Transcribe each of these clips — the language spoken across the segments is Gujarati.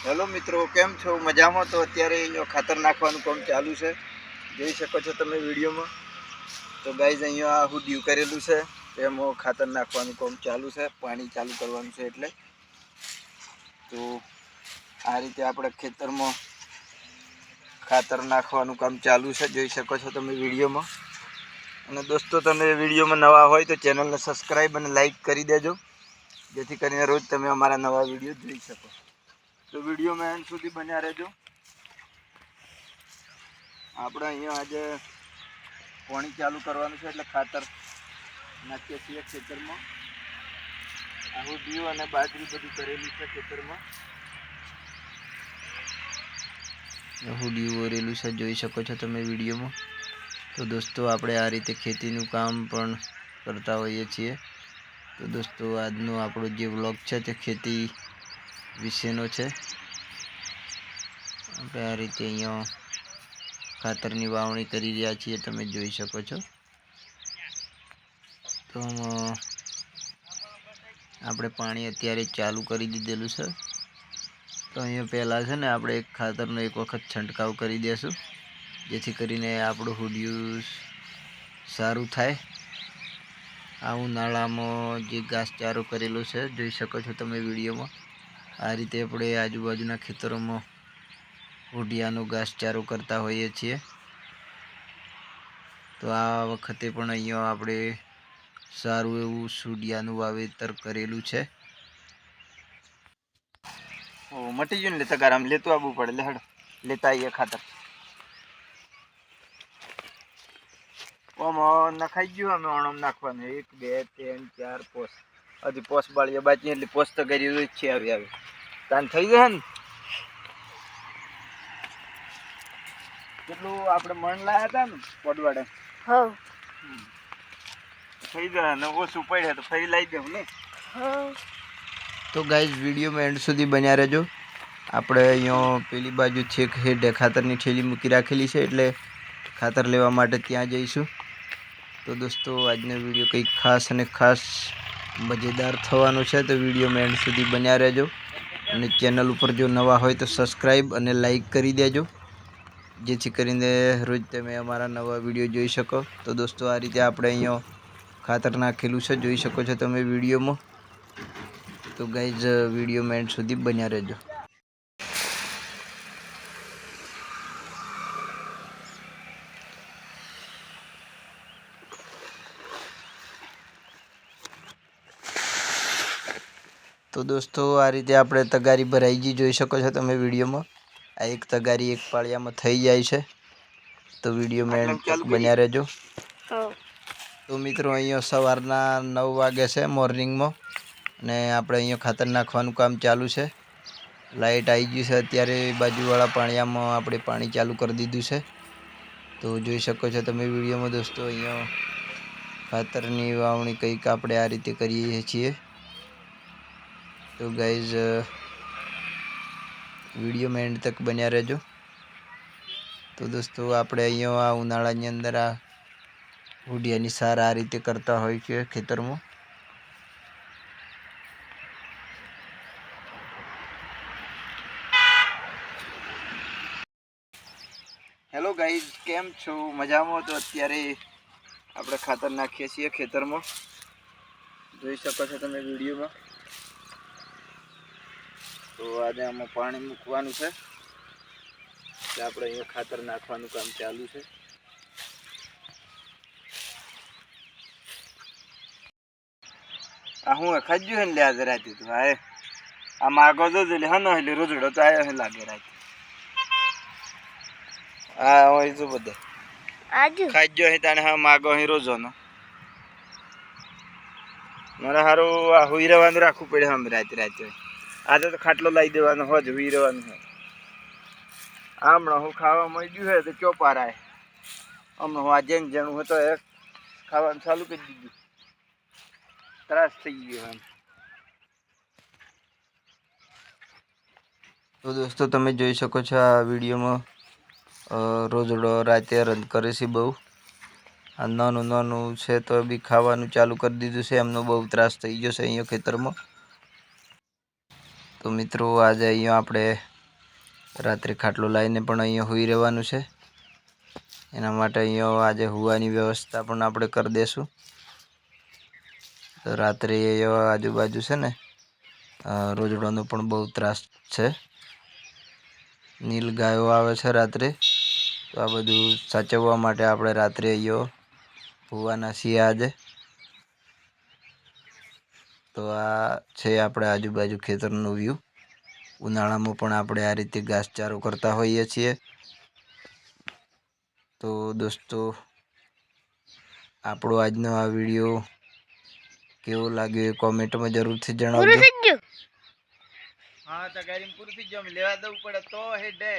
हेलो मित्रों, केम छो? मजा में? तो अत्यारे खातर नाखवानुं काम चालू है, જોઈ શકો છો તમે વિડીયોમાં। તો ગાઈઝ અહીંયા હુડિયું કરેલું છે, એમાં ખાતર નાખવાનું કામ ચાલુ છે, પાણી ચાલુ કરવાનું છે એટલે। તો આ રીતે આપણે ખેતરમાં ખાતર નાખવાનું કામ ચાલુ છે, જોઈ શકો છો તમે વિડીયોમાં। અને દોસ્તો, તમે વિડીયોમાં નવા હોય તો ચેનલને સબસ્ક્રાઈબ અને લાઈક કરી દેજો, જેથી કરીને રોજ તમે અમારા નવા વિડીયો જોઈ શકો। तो वीडियो में एंड सुधी बन्या रहो। આપણે અહીંયા આજે પાણી ચાલુ કરવાનું છે એટલે ખાતર નાખીએ છીએ ખેતરમાં। આ હુડિયું અને બાજરી બધું કરેલું છે ખેતરમાં। હુડિયું ઓરેલું છે, જોઈ શકો છો તમે વિડીયોમાં। તો દોસ્તો, આપણે આ રીતે ખેતીનું કામ પણ કરતા હોઈએ છીએ। તો દોસ્તો, આજનો આપણો જે વ્લોગ છે તે ખેતી વિશેનો છે। આપણે આ રીતે અહીંયા ખાતરની વાવણી કરી રહ્યા છીએ, તમે જોઈ શકો છો। તો આપણે પાણી અત્યારે ચાલુ કરી દીધેલું છે। તો અહીંયા પહેલાં છે ને આપણે એક ખાતરનો એક વખત છંટકાવ કરી દઈશું, જેથી કરીને આપણું હુડિયું સારું થાય। આ ઉનાળામાં જે ઘાસચારો કરેલો છે, જોઈ શકો છો તમે વિડીયોમાં। આ રીતે આપણે આજુબાજુના ખેતરોમાં હુડિયાનો ઘાસચારો કરતા હોઈએ છીએ। તો આ વખતે પણ અહીંયા આપણે સારું એવું હુડિયાનું વાવેતર કરેલું છે। ઓ મટી ગયું ને, લેતા ગારામ લેતું આવવું પડે। લેહડ લેતા આવીએ ખાતર। ઓમ નખાઈ ગયું, અમે ઓણમ નાખવાનું 1 2 3 4 5 હજી 5 બાળીએ બાકી, એટલે 5 તો કરી જ છે। આવી તાન થઈ જશે ને। કેટલું આપણે મણ લાયા હતા ને પડવાડે, હા થઈ જાય ને ઓછું પડે તો ફરી લાવી દેવું ને। તો ગાઈઝ, વિડીયોમાં એન્ડ સુધી બન્યા રહેજો। આપણે અહીંયા પેલી બાજુ છેક હેઠે ખાતરની થેલી મૂકી રાખેલી છે, એટલે ખાતર લેવા માટે ત્યાં જઈશું। તો દોસ્તો, આજનો વિડીયો કંઈક ખાસ અને ખાસ મજેદાર થવાનો છે, તો વિડીયોમાં એન્ડ સુધી બન્યા રહેજો। અને ચેનલ ઉપર જો નવા હોય તો સબસ્ક્રાઈબ અને લાઈક કરી દેજો, જેથી કરીને રોજ તમે અમારા નવા વિડીયો જોઈ શકો। તો દોસ્તો, આ રીતે આપણે અહીંયા ખાતર નાખેલું છે, જોઈ શકો છો તમે વિડીયોમાં। તો ગાઈઝ, વિડીયોમાં એન્ડ સુધી બન્યા રહેજો। તો દોસ્તો, આ રીતે આપણે તગારી ભરાઈ ગઈ, જોઈ શકો છો તમે વિડીયોમાં। આ એક તગારી એક પાળિયામાં થઈ જાય છે, તો વિડીયોમાં એન્ડ તક બન્યા રહેજો। તો મિત્રો, અહીંયા સવારના 9 વાગે છે મોર્નિંગમાં, અને આપણે અહીંયા ખાતર નાખવાનું કામ ચાલુ છે। લાઇટ આવી ગઈ છે અત્યારે, બાજુવાળા પાળિયામાં આપણે પાણી ચાલુ કરી દીધું છે। તો જોઈ શકો છો તમે વિડીયોમાં દોસ્તો, અહીંયા ખાતરની વાવણી કંઈક આપણે આ રીતે કરીએ છીએ। તો ગાઈઝ, વિડીયોમાં એન્ડ તક બન્યા રહેજો। તો દોસ્તો, આપણે અહીંયા આ ઉનાળાની અંદર આ હુડિયાની સાર આ રીતે કરતા હોય છે ખેતરમાં। હેલો ગાઈઝ, કેમ છો? મજામાં? તો અત્યારે આપણે ખાતર નાખીએ છીએ ખેતરમાં, જોઈ શકો છો તમે વિડીયોમાં। તો આજે આમાં પાણી મૂકવાનું છે, એટલે આપણે અહીંયા ખાતર નાખવાનું કામ ચાલુ છે। આ હું ખાજ્યું હે ને લે આજે રાતે, તો હા આ માગો જો એટલે હા ન એટલે રોજડો તો આવ્યો હે લાગે રાતે। હા હોય જો બધે ખાજ્યો હે તાણે, હા માગો હે રોજોનો। મારે સારું આ હુઈ રહેવાનું રાખવું પડે અમે રાતે રાતે। આજે તો ખાટલો લાવી દેવાનો હોય, હુઈ રહેવાનું હોય। હમણાં હું ખાવા માંડ્યું હે તો ચોપારાય, હમણાં હું આ જેન જેનું હોય તો એક ખાવાનું ચાલુ કરી દીધું, ત્રાસ થઈ ગયો એમ। તો દોસ્તો, તમે જોઈ શકો છો આ વિડીયોમાં રોજડો રાતે રન કરે છે બહુ। આ નાનું નાનું છે તો બી ખાવાનું ચાલુ કરી દીધું છે, એમનો બહુ ત્રાસ થઈ ગયો છે અહીંયા ખેતરમાં। તો મિત્રો, આજે અહીંયા આપણે રાત્રે ખાટલો લાવીને પણ અહીંયા સૂઈ રહેવાનું છે. એના માટે અહીંયા આજે સુવાની વ્યવસ્થા પણ આપણે કરી દઈશું. તો રાત્રે અહીંયા આજુબાજુ છે ને રોજડાનો પણ બહુ ત્રાસ છે. નીલ ગાયો આવે છે રાત્રે, તો આ બધું સાચવવા માટે આપણે રાત્રે અહીંયા સુવાના છીએ આજે. તો આ છે આપણે આજુબાજુ ખેતરનો વ્યૂ. ઉનાળામાં પણ આપણે આ રીતે ઘાસચારો કરતા હોઈએ છીએ. તો દોસ્તો, આપણો આજનો આ વિડીયો કેવો લાગ્યો એ કોમેન્ટમાં જરૂરથી જણાવજો. હા તો ગાડી પૂરું થઈ ગયું, લેવા દઉં પડે તો હેડે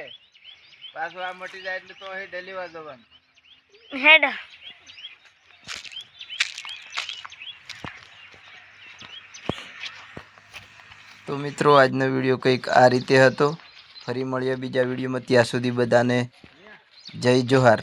પાછું આ મટી જાય એટલે તો હેડે લેવા જવાનું હેડ. તો મિત્રો, આજનો વિડીયો કંઈક આ રીતે હતો. ફરી મળીએ બીજા વિડીયોમાં. ત્યાં સુધી બધાને જય જોહાર.